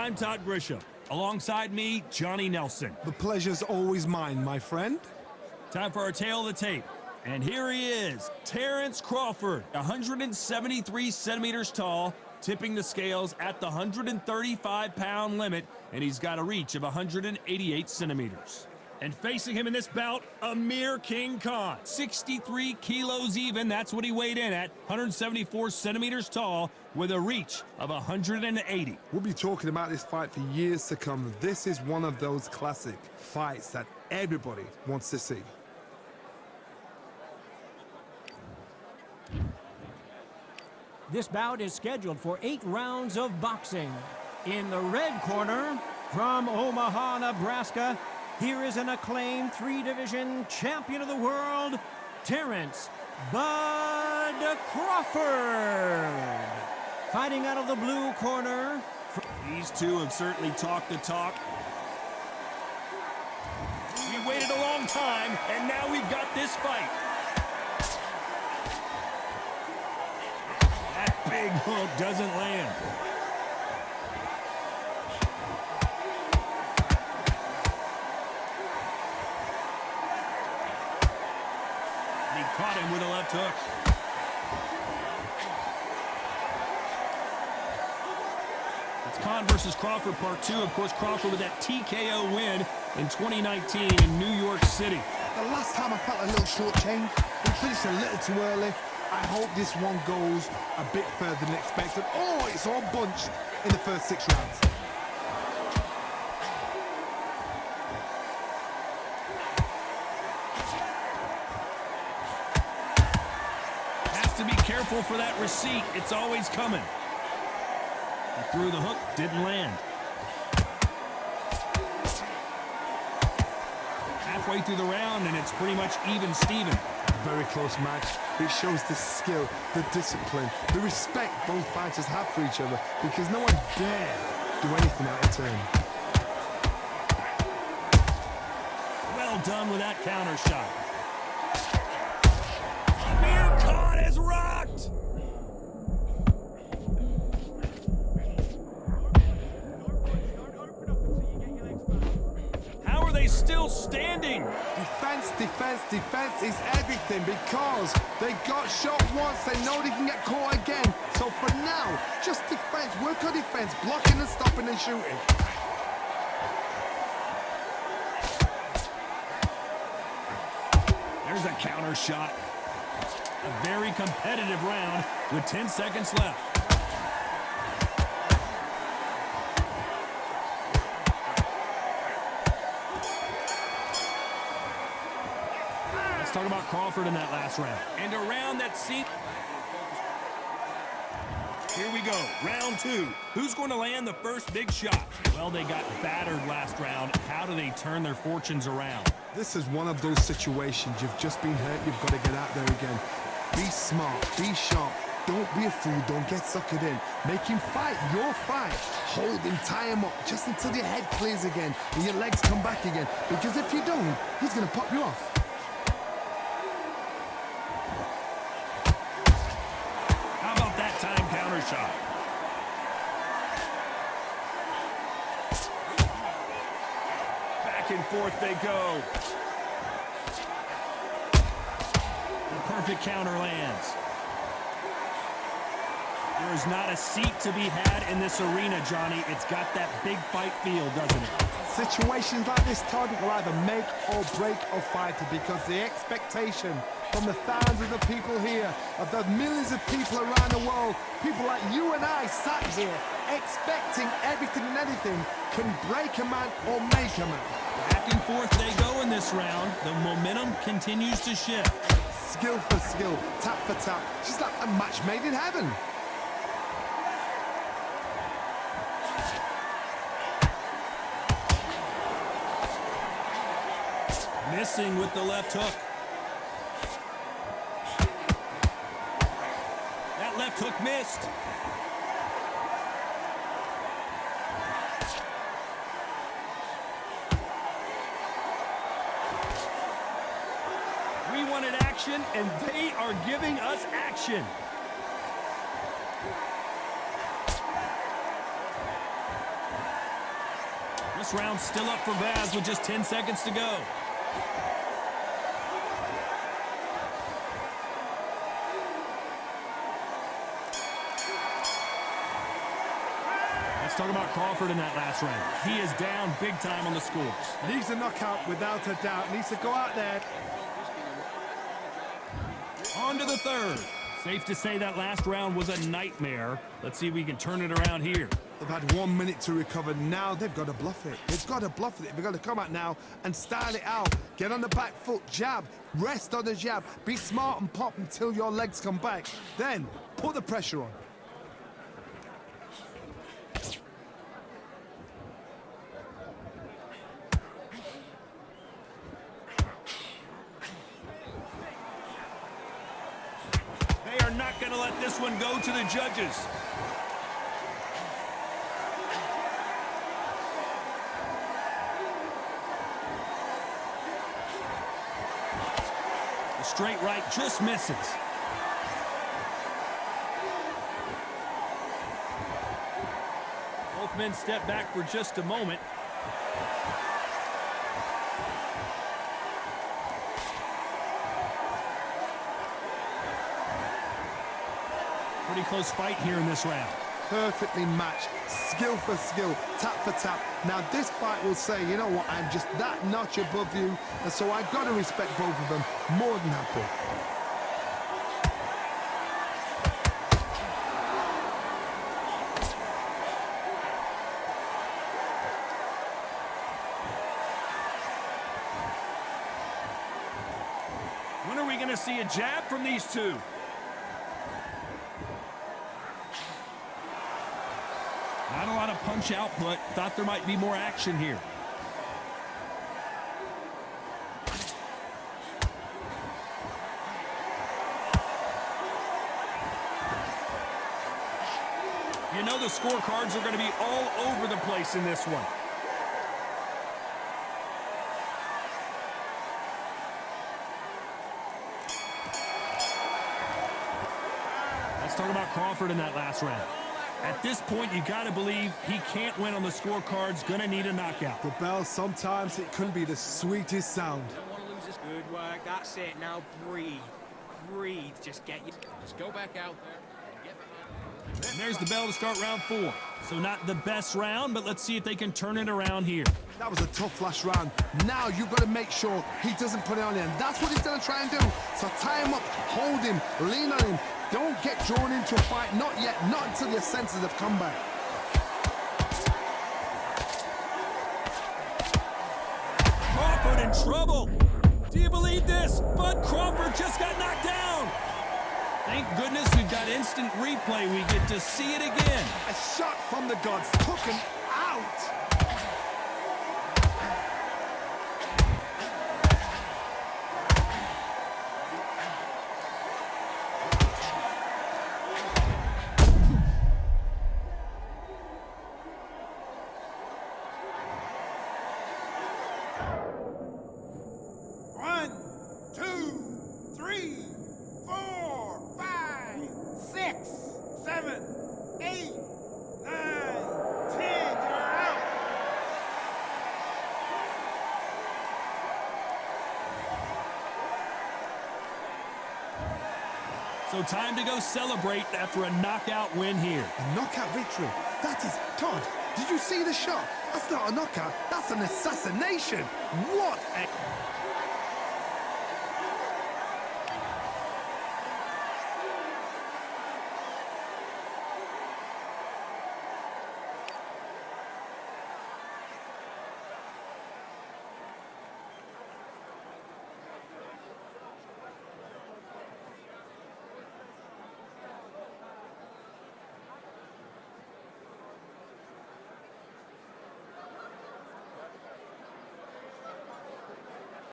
I'm Todd Grisham. Alongside me, Johnny Nelson. The pleasure's always mine, my friend. Time for our tale of the tape. And here he is, Terrence Crawford, 173 centimeters tall, tipping the scales at the 135-pound limit, and he's got a reach of 188 centimeters. And facing him in this bout, Amir King Khan, 63 kilos even, that's what he weighed in at, 174 centimeters tall, with a reach of 180. We'll be talking about this fight for years to come. This is one of those classic fights that everybody wants to see. This bout is scheduled for 8 rounds of boxing. In the red corner, from Omaha, Nebraska, here is an acclaimed 3-division champion of the world, Terrence "Bud" Crawford. Fighting out of the blue corner. These two have certainly talked the talk. We waited a long time, and now we've got this fight. That big hook doesn't land. He caught him with a left hook. It's Khan versus Crawford part 2. Of course, Crawford with that TKO win in 2019 in New York City. The last time I felt a little shortchanged, we finished a little too early. I hope this one goes a bit further than expected. Oh, it's all bunched in the first 6 rounds. Has to be careful for that receipt. It's always coming. He threw the hook, didn't land. Halfway through the round, and it's pretty much even Steven. Very close match. It shows the skill, the discipline, the respect both fighters have for each other, because no one dare do anything out of turn. Well done with that counter shot. Amir Khan is rocked! How are they still standing? Defense, defense, defense is everything, because they got shot once, they know they can get caught again. So for now, just defense, work on defense, blocking and stopping and shooting. There's a counter shot. A very competitive round with 10 seconds left. Let's talk about Crawford in that last round. And a round that seemed... Here we go, round 2. Who's going to land the first big shot? Well, they got battered last round. How do they turn their fortunes around? This is one of those situations. You've just been hurt, you've got to get out there again. Be smart, be sharp. Don't be a fool, don't get suckered in. Make him fight your fight. Hold him, tie him up, just until your head clears again and your legs come back again. Because if you don't, he's going to pop you off. How about that time counter shot? Back and forth they go. The perfect counter lands. There is not a seat to be had in this arena, Johnny. It's got that big fight feel, doesn't it? Situations like this, Todd, will either make or break a fighter, because the expectation from the thousands of people here, of the millions of people around the world, people like you and I sat here expecting everything and anything, can break a man or make a man. Back and forth they go in this round. The momentum continues to shift. Skill for skill, tap for tap, just like a match made in heaven. Missing with the left hook. That left hook missed. We wanted action, and they are giving us action. This round's still up for grabs with just 10 seconds to go. Let's talk about Crawford in that last round. He is down big time on the scores. Needs a knockout without a doubt. Needs to go out there. On to the third. Safe to say that last round was a nightmare. Let's see if we can turn it around here. They've had 1 minute to recover. Now they've got to bluff it. They've got to bluff it. They've got to come out now and style it out. Get on the back foot, jab, rest on the jab. Be smart and pop until your legs come back. Then put the pressure on. They are not going to let this one go to the judges. The straight right just misses. Both men step back for just a moment. Pretty close fight here in this round. Perfectly matched, skill for skill, tap for tap. Now this fight will say, you know what, I'm just that notch above you, and so I've got to respect both of them. More than happy. When are we going to see a jab from these two? Not a lot of punch output. Thought there might be more action here. You know the scorecards are going to be all over the place in this one. Let's talk about Crawford in that last round. At this point, you got to believe he can't win on the scorecards. Going to need a knockout. The bell, sometimes it can be the sweetest sound. Don't want to lose this. Good work. That's it. Now breathe. Breathe. Just go back out there and get behind. And there's the bell to start round 4. So not the best round, but let's see if they can turn it around here. That was a tough last round. Now you've got to make sure he doesn't put it on you. And that's what he's going to try and do. So tie him up, hold him, lean on him. Don't get drawn into a fight. Not yet. Not until your senses have come back. Crawford in trouble. Do you believe this? Bud Crawford just got knocked down. Thank goodness we've got instant replay. We get to see it again. A shot from the gods. Took him out. So time to go celebrate after a knockout win here. A knockout victory. That is, Todd, did you see the shot? That's not a knockout. That's an assassination. What a...